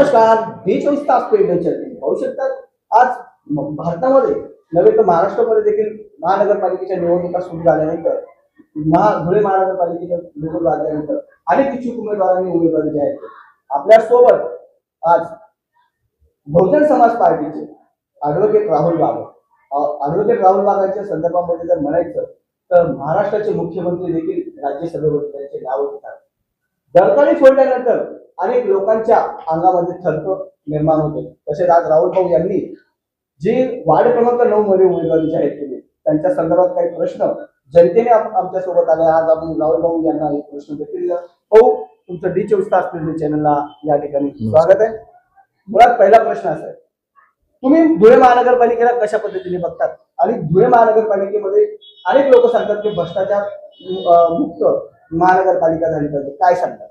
नमस्कार. 24 तास पेडण्याच्या पाहू शकतात. आज भारतामध्ये नव्हे तर महाराष्ट्रामध्ये देखील महानगरपालिकेच्या निवडणुका सुरू झाल्यानंतर धुळे महानगरपालिकेच्या निवडणूक लागल्यानंतर अनेक इच्छुक उमेदवारांनी उमेदवारी जाहीर केली. आपल्या सोबत आज बहुजन समाज पार्टीचे ॲडव्होकेट राहुल बागांच्या संदर्भामध्ये जर म्हणायचं तर महाराष्ट्राचे मुख्यमंत्री देखील राज्यसभेवर त्यांचे नाव घेतात. दरकाळी फोडल्यानंतर अनेक लोकांच्या अंगामध्ये थरथर निर्माण होते. तसेच आज राहुल भाऊ यांनी जी वार्ड क्रमांक 9 मध्ये उमेदवारी जाहीर केली त्यांच्या संदर्भात काही प्रश्न जनतेने आमच्या सोबत आले. आज आपण राहुल भाऊ यांना एक प्रश्न देखील भाऊ तुमचं D24 तास पेडणे चॅनलला या ठिकाणी स्वागत आहे. मुळात पहिला प्रश्न असा आहे, तुम्ही धुळे महानगरपालिकेला कशा पद्धतीने बघतात आणि धुळे महानगरपालिकेमध्ये अनेक लोक सांगतात की भ्रष्टाचार मुक्त महानगरपालिका झाली पाहिजे, काय सांगतात?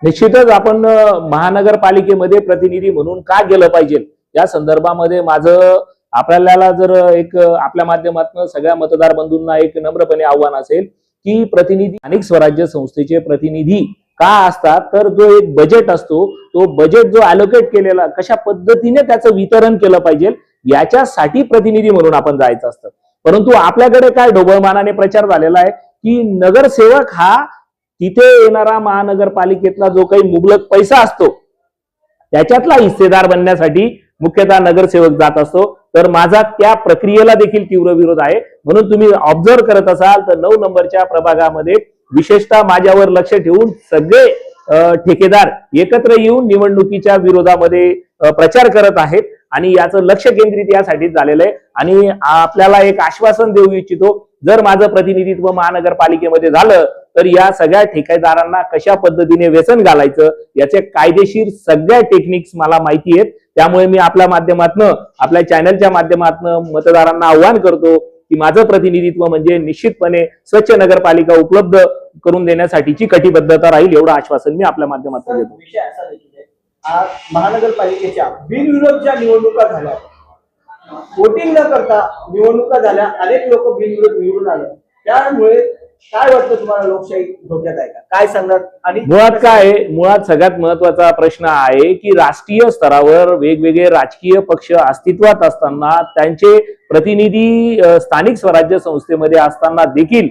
निश्चितच आपण महानगरपालिकेमध्ये प्रतिनिधी म्हणून का गेलं पाहिजे या संदर्भामध्ये माझं आपल्याला जर एक आपल्या माध्यमातून सगळ्या मतदार बंधूंना एक नम्रपणे आव्हान असेल की प्रतिनिधी अनेक स्वराज्य संस्थेचे प्रतिनिधी का असतात, तर जो एक बजेट असतो तो बजेट जो अलोकेट केलेला कशा पद्धतीने त्याचं वितरण केलं पाहिजे याच्यासाठी प्रतिनिधी म्हणून आपण जायचं असतं. परंतु आपल्याकडे काय ढोबळमानाने प्रचार झालेला आहे की नगरसेवक हा तिथे येणारा महानगरपालिकेतला जो काही मुबलक पैसा असतो त्याच्यातला हिस्सेदार बनण्यासाठी मुख्यतः नगरसेवक जात असतो. तर माझा त्या प्रक्रियेला देखील तीव्र विरोध आहे. म्हणून तुम्ही ऑब्झर्व करत असाल तर 9 नंबरच्या प्रभागामध्ये विशेषतः माझ्यावर लक्ष ठेवून सगळे ठेकेदार एकत्र येऊन निवडणुकीच्या विरोधामध्ये प्रचार करत आहेत आणि याचं लक्ष केंद्रित यासाठीच झालेलं आहे. आणि आपल्याला एक आश्वासन देऊ इच्छितो, जर माझं प्रतिनिधित्व महानगरपालिकेमध्ये झालं तर या सगळ्या ठेकेदारांना कशा पद्धतीने व्यसन घालायचं याचे कायदेशीर सगळ्या टेक्निक्स मला माहिती आहेत. त्यामुळे मी आपल्या माध्यमातून आपल्या चॅनलच्या माध्यमातून मतदारांना आव्हान करतो की माझं प्रतिनिधित्व म्हणजे निश्चितपणे स्वच्छ नगरपालिका उपलब्ध करून देण्यासाठीची कटिबद्धता राहील, एवढं आश्वासन मी आपल्या माध्यमातून देतो. विषय असा देखील आज महानगरपालिकेच्या बिनविरोध ज्या निवडणुका झाल्या, वोटिंग न करता निवडणुका झाल्या, अनेक लोक बिनविरोध निवडून आले, त्यामुळे काय वाटतं तुम्हाला लोकशाही धोक्यात आहे का, काय सांगणार? आणि मुळात सगळ्यात महत्वाचा प्रश्न आहे की राष्ट्रीय स्तरावर वेगवेगळे राजकीय पक्ष अस्तित्वात असताना त्यांचे प्रतिनिधी स्थानिक स्वराज्य संस्थेमध्ये असताना देखील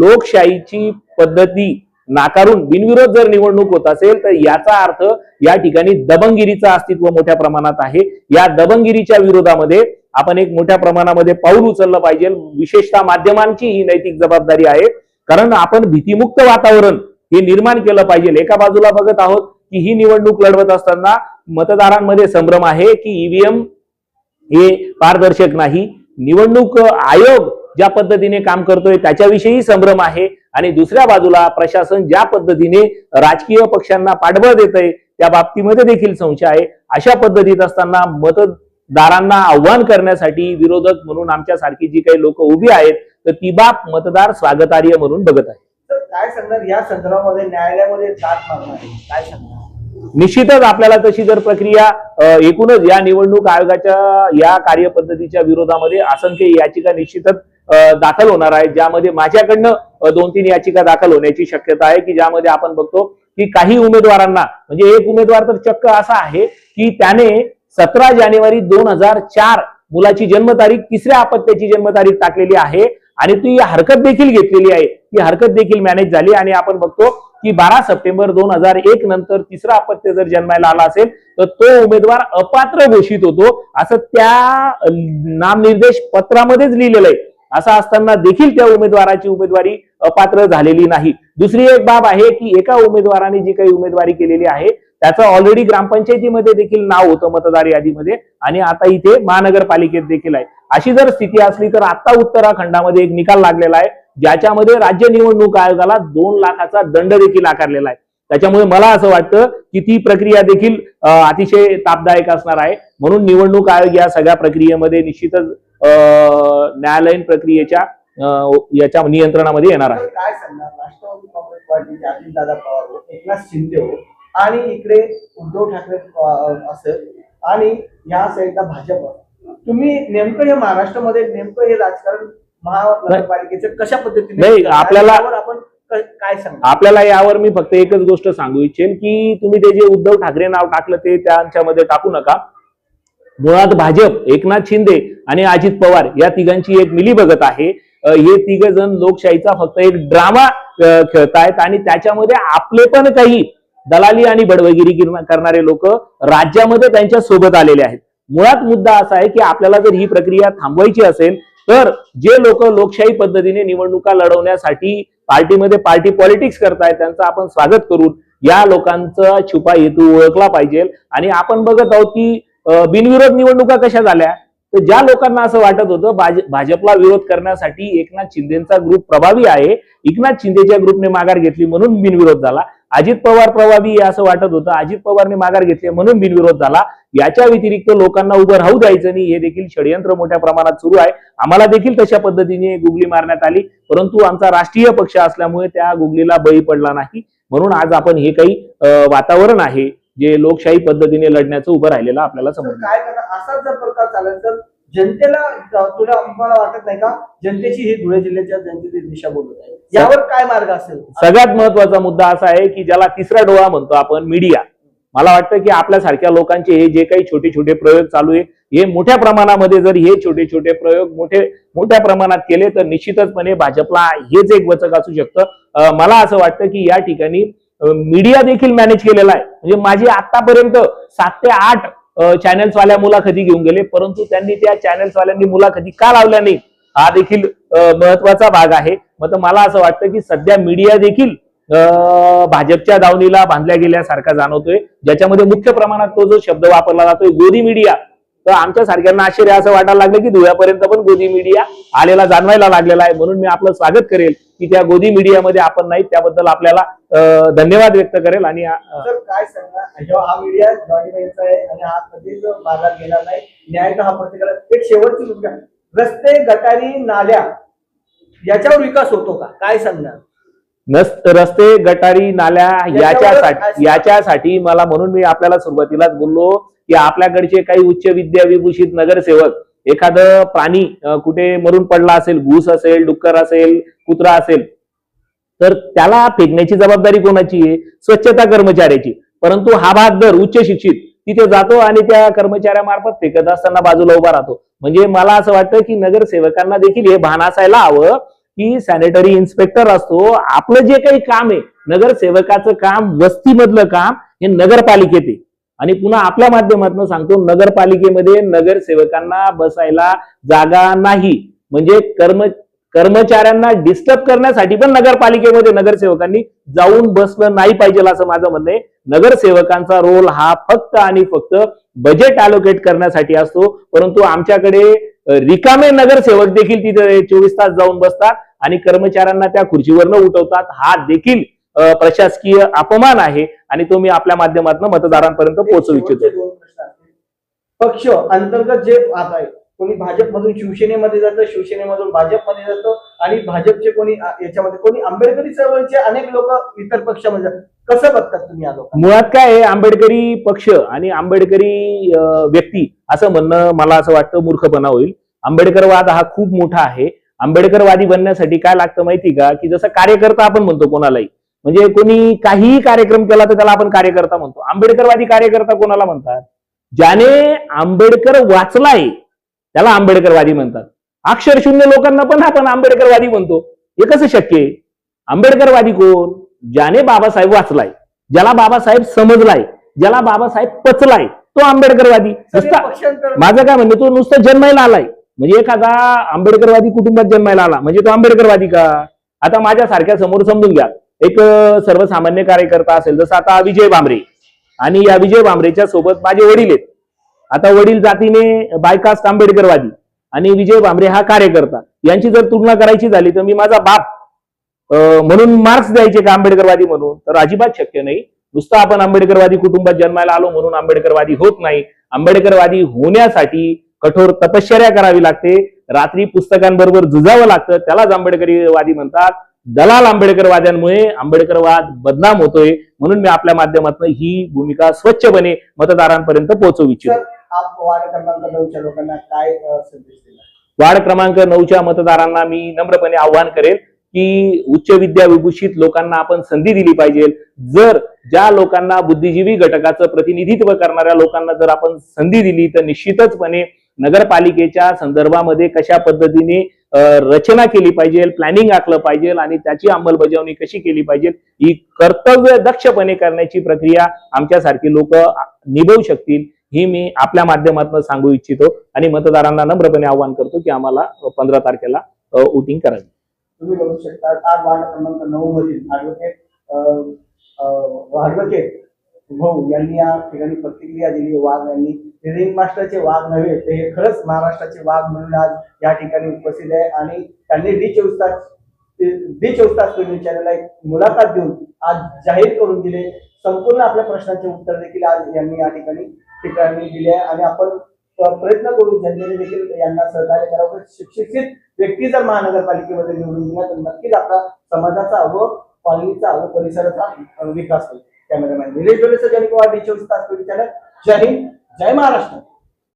लोकशाहीची पद्धती नाकारून बिनविरोध जर निवडणूक होत असेल तर याचा अर्थ या ठिकाणी दबंगगिरीचं अस्तित्व मोठ्या प्रमाणात आहे. या दबंगगिरीच्या विरोधामध्ये आपण एक मोठ्या प्रमाणामध्ये पाऊल उचललं पाहिजे. विशेषतः माध्यमांची ही नैतिक जबाबदारी आहे, कारण आपण भीतीमुक्त वातावरण हे निर्माण केलं पाहिजे. एका बाजूला बघत आहोत की ही निवडणूक लढवत असताना मतदारांमध्ये संभ्रम आहे की ईव्हीएम हे पारदर्शक नाही, निवडणूक आयोग ज्या पद्धतीने काम करतोय त्याच्याविषयी संभ्रम आहे, आणि दुसऱ्या बाजूला प्रशासन ज्या पद्धतीने राजकीय पक्षांना पाठबळ देत आहे त्या बाबतीमध्ये देखील संशय आहे. अशा पद्धतीत असताना मतदारांना आव्हान करण्यासाठी विरोधक म्हणून आमच्यासारखी जी काही लोक उभी आहेत तर ती बाब मतदार स्वागतार्ह म्हणून बघत आहे. तर काय सांगणार या संदर्भामध्ये न्यायालयामध्ये दाद मागणार आहे, काय सांगणार? निश्चितच आपल्याला तशी जर प्रक्रिया एकूणच या निवडणूक आयोगाच्या या कार्यपद्धतीच्या विरोधामध्ये असंख्य याचिका निश्चितच दाखल होणार आहे, ज्यामध्ये माझ्याकडनं 2-3 याचिका दाखल होण्याची शक्यता आहे की ज्यामध्ये आपण बघतो की काही उमेदवारांना, म्हणजे एक उमेदवार तर चक्क असा आहे की त्याने 17 जानेवारी 2004 मुलाची जन्मतारीख, 3ऱ्या अपत्याची जन्मतारीख टाकलेली आहे आणि ती हरकत देखील घेतलेली आहे. ती हरकत देखील मॅनेज झाली आणि आपण बघतो की 12 सप्टेंबर 2001 नंतर 3रं अपत्य जर जन्मायला आला असेल तर तो उमेदवार अपात्र घोषित होतो, असं त्या नामनिर्देश पत्रामध्येच लिहिलेलं आहे. असं असताना देखील त्या उमेदवाराची उमेदवारी अपात्र झालेली नाही. दुसरी एक बाब आहे की एका उमेदवाराने जी काही उमेदवारी केलेली आहे त्याचं ऑलरेडी ग्रामपंचायतीमध्ये देखील नाव होतं मतदार यादीमध्ये आणि आता इथे महानगरपालिकेत देखील आहे. अशी जर स्थिती असली तर आता उत्तराखंडामध्ये एक निकाल लागलेला आहे ज्याच्यामध्ये राज्य निवडणूक आयोगाला 2 लाखाचा दंड देखील आकारलेला आहे. त्याच्यामुळे मला असं वाटतं की ती प्रक्रिया देखील अतिशय तापदायक असणार आहे. म्हणून निवडणूक आयोग या सगळ्या प्रक्रियेमध्ये निश्चितच न्यायालयीन प्रक्रियेच्या याच्या नियंत्रणामध्ये येणार आहे. काय सांगणार राष्ट्रवादी काँग्रेस पार्टीचे अजितदादा पवार, एकनाथ शिंदे आणि इकडे उद्धव ठाकरे असेल आणि या साईडला भाजप, तुम्ही नेमकं हे महाराष्ट्रामध्ये नेमकं हे राजकारण महानगरपालिकेचं कशा पद्धतीने आपल्याला आपण काय सांगा? आपल्याला यावर मी फक्त एकच गोष्ट सांगू इच्छेन की तुम्ही ते जे उद्धव ठाकरे नाव टाकलं ते त्यांच्यामध्ये टाकू नका. मुळात भाजप, एकनाथ शिंदे आणि अजित पवार या तिघांची एक मिलीभगत आहे. हे तिघ जण लोकशाहीचा फक्त एक ड्रामा खेळतायत आणि त्याच्यामध्ये आपले पण काही दलाली आणि बडवगिरी करणारे लोक राज्यामध्ये त्यांच्या सोबत आलेले आहेत. मुळात मुद्दा असा आहे की आपल्याला जर ही प्रक्रिया थांबवायची असेल तर जे लोक लोकशाही पद्धतीने निवडणुका लढवण्यासाठी पार्टीमध्ये पार्टी पॉलिटिक्स करतायत त्यांचं आपण स्वागत करून या लोकांचा छुपा हेतू ओळखला पाहिजे. आणि आपण बघत आहोत की बिनविरोध निवडणुका कशा झाल्या, तर ज्या लोकांना असं वाटत होतं भाजपला विरोध करण्यासाठी एकनाथ शिंदेचा ग्रुप प्रभावी आहे, एकनाथ शिंदेच्या ग्रुपने माघार घेतली म्हणून बिनविरोध झाला. अजित पवार प्रभावी असं वाटत होतं, अजित पवारने माघार घेतली म्हणून बिनविरोध झाला. याच्या व्यतिरिक्त लोकांना उभं राहू द्यायचं नाही हे देखील षडयंत्र मोठ्या प्रमाणात सुरू आहे. आम्हाला देखील तशा पद्धतीने गुगली मारण्यात आली, परंतु आमचा राष्ट्रीय पक्ष असल्यामुळे त्या गुगलीला बळी पडला नाही. म्हणून आज आपण हे काही वातावरण आहे जे लोकशाही पद्धतीने लढण्याचं उभं राहिलेलं आपल्याला समजलं. काय करणार असाच जर प्रकार चालेल तर जनतेला तुला मला वाटत नाही का जनतेची ही धुळे जिल्ह्याच्या जनतेची दिशा बोलत आहे, यावर काय मार्ग असेल? सगळ्यात महत्वाचा मुद्दा असा आहे की ज्याला तिसरा डोळा म्हणतो आपण, मीडिया. मला वाटतं की आपल्यासारख्या लोकांचे हे जे काही छोटे छोटे प्रयोग चालू आहे हे मोठ्या प्रमाणामध्ये जर हे छोटे छोटे प्रयोग मोठ्या प्रमाणात केले तर निश्चितचपणे भाजपला हेच एक वचक असू शकतं. मला असं वाटतं की या ठिकाणी मीडिया देखील मॅनेज केलेला आहे. म्हणजे माझी आतापर्यंत 7 ते 8 चॅनल्सवाल्या मुलाखती घेऊन गेले, परंतु त्यांनी त्या चॅनल्सवाल्यांनी मुलाखती का लावल्या नाही हा देखील महत्वाचा भाग आहे. मग मला असं वाटतं की सध्या मीडिया देखील भाजपच्या दावणीला बांधल्या गेल्यासारखा जाणवतोय, ज्याच्यामध्ये मुख्य प्रमाणात तो जो शब्द वापरला जातोय गोदी मीडिया. तर आमच्या सारख्यांना आश्चर्य असं वाटायला लागलं की धुळ्यापर्यंत पण गोदी मीडिया आलेला जाणवायला लागलेला आहे. म्हणून मी आपलं स्वागत करेल की त्या गोदी मीडियामध्ये आपण नाही, त्याबद्दल आपल्याला धन्यवाद व्यक्त करेल. आणि काय सांगणार जेव्हा हा मीडिया जॉईनचा आहे आणि हा कधीच माघार घेणार नाही, न्याय तर हा प्रत्येकाला. एक शेवटची मुद्दा, रस्ते, गटारी, नाल्या याच्यावर विकास होतो का? काय सांगणार? रस्ते, गटारी, नाल्या याच्यासाठी मला, म्हणून मी आपल्याला सुरुवातीलाच बोललो की आपल्याकडचे काही उच्च विद्या विभूषित नगरसेवक एखादं प्राणी कुठे मरून पडला असेल, घूस असेल, डुक्कर असेल, कुत्रा असेल, तर त्याला फेकण्याची जबाबदारी कोणाची आहे? स्वच्छता कर्मचाऱ्याची. परंतु हा बहादर उच्च शिक्षित तिथे जातो आणि त्या कर्मचाऱ्यामार्फत फेकत असताना बाजूला उभा राहतो. म्हणजे मला असं वाटतं की नगरसेवकांना देखील हे भान असायला हवं की सॅनिटरी इन्स्पेक्टर असतो, आपलं जे काही काम आहे नगरसेवकाचं काम, वस्तीमधलं काम हे नगरपालिकेत आहे. आणि पुन्हा आपल्या माध्यमातून सांगतो, नगरपालिकेमध्ये नगरसेवकांना बसायला जागा नाही. म्हणजे कर्मचाऱ्यांना डिस्टर्ब करण्यासाठी पण नगरपालिकेमध्ये नगरसेवकांनी जाऊन बसलं नाही पाहिजे असं माझं म्हणणं आहे. नगरसेवकांचा रोल हा फक्त आणि फक्त बजेट अलोकेट करण्यासाठी असतो, परंतु आमच्याकडे रिकामे नगरसेवक देखील तिथे 24 तास जाऊन बसतात आणि कर्मचाऱ्यांना त्या खुर्चीवर न उठवतात. हा देखील प्रशासकीय अपमान आहे आणि तो मी आपल्या माध्यमातून मतदारांपर्यंत पोहोचवू इच्छितो. पक्ष अंतर्गत जे आता आहे, कोणी भाजपमधून शिवसेनेमध्ये जातं, शिवसेनेमधून भाजपमध्ये जातं आणि भाजपचे कोणी याच्यामध्ये, कोणी आंबेडकरी चळवळीचे अनेक लोक इतर पक्षामध्ये जातात. कसं बघतात तुम्ही या लोकांना? मुळात काय आहे, आंबेडकरी पक्ष आणि आंबेडकरी व्यक्ती असं म्हणणं मला असं वाटतं मूर्खपणा होईल. आंबेडकरवाद हा खूप मोठा आहे. आंबेडकरवादी बनण्यासाठी काय लागतं माहिती का, की जसं कार्यकर्ता आपण म्हणतो कोणालाही, म्हणजे कोणी काहीही कार्यक्रम केला तर त्याला आपण कार्यकर्ता म्हणतो. आंबेडकरवादी कार्यकर्ता कोणाला म्हणतात? ज्याने आंबेडकर वाचलाय त्याला आंबेडकरवादी म्हणतात. अक्षरशून्य लोकांना पण आपण आंबेडकरवादी म्हणतो. हे कसं शक्य आहे? आंबेडकरवादी कोण? ज्याने बाबासाहेब वाचलाय, ज्याला बाबासाहेब समजलाय, ज्याला बाबासाहेब पचलाय, तो आंबेडकरवादी. माझं काय म्हणणं, तो नुसतं जन्मायला आलाय म्हणजे एखादा आंबेडकरवादी कुटुंबात जन्मायला आला म्हणजे तो आंबेडकरवादी का? आता माझ्या सारख्या समोर समजून घ्या, एक सर्वसामान्य कार्यकर्ता असेल, जसं आता विजय भांबरे, आणि या विजय भांबरेच्या सोबत माझे वडील आहेत. आता वडील जातीने बायकास्ट आंबेडकरवादी आणि विजय भांबरे हा कार्यकर्ता, यांची जर तुलना करायची झाली तर मी माझा बाप म्हणून मार्क्स द्यायचे का आंबेडकरवादी म्हणून? तर अजिबात शक्य नाही. नुसतं आपण आंबेडकरवादी कुटुंबात जन्माला आलो म्हणून आंबेडकरवादी होत नाही. आंबेडकरवादी होण्यासाठी कठोर तपश्चर्या करावी लागते, रात्री पुस्तकांबरोबर झुजावं लागतं, त्यालाच आंबेडकरीवादी म्हणतात. दलाल आंबेडकरवाद्यांमुळे आंबेडकरवाद बदनाम होतोय. म्हणून मी आपल्या माध्यमातून ही भूमिका स्वच्छपणे मतदारांपर्यंत पोहोचवू इच्छितो. वार्ड क्रमांक 9च्या लोकांना काय संदेश दिला? वार्ड क्रमांक 9च्या मतदारांना मी नम्रपणे आव्हान करेल की उच्च विद्या विभूषित लोकांना आपण संधी दिली पाहिजे. जर ज्या लोकांना बुद्धिजीवी घटकाचं प्रतिनिधित्व करणाऱ्या लोकांना जर आपण संधी दिली तर निश्चितचपणे नगरपालिकेच्या संदर्भामध्ये कशा पद्धतीने रचना केली पाहिजे, प्लॅनिंग आखलं पाहिजे आणि त्याची अंमलबजावणी कशी केली पाहिजे ही कर्तव्य दक्षपणे करण्याची प्रक्रिया आमच्यासारखी लोक निभवू शकतील ही मी आपल्या माध्यमातून सांगू इच्छितो आणि मतदारांना नम्रपणे आवाहन करतो की आम्हाला 15 तारखेला वोटिंग करावी. तुम्ही बघू शकता आज वार्ड क्रमांक 9 मधील ऍडव्होकेट भाऊ यांनी या ठिकाणी प्रतिक्रिया दिली. वाघ यांनी रिंग मास्टरचे वाघ नव्हे ते हे खरंच महाराष्ट्राचे वाघ म्हणून आज या ठिकाणी उपस्थित आहे आणि त्यांनी डी24 न्यूज चॅनलला एक मुलाखत देऊन आज जाहीर करून दिले. संपूर्ण आपल्या प्रश्नांचे उत्तर देखील आज यांनी या ठिकाणी दिले आहे आणि आपण प्रयत्न करू जनतेने देखील यांना सहकार्य करावं. शिक्षित व्यक्ती जर महानगरपालिकेमध्ये निवडून दिला तर नक्कीच आपला समाजाचा व पालनीचा व परिसराचा विकास होईल. कॅमेरामॅन निलेश डोलेसह डी24 चॅनल. जय हिंद, जय महाराष्ट्र.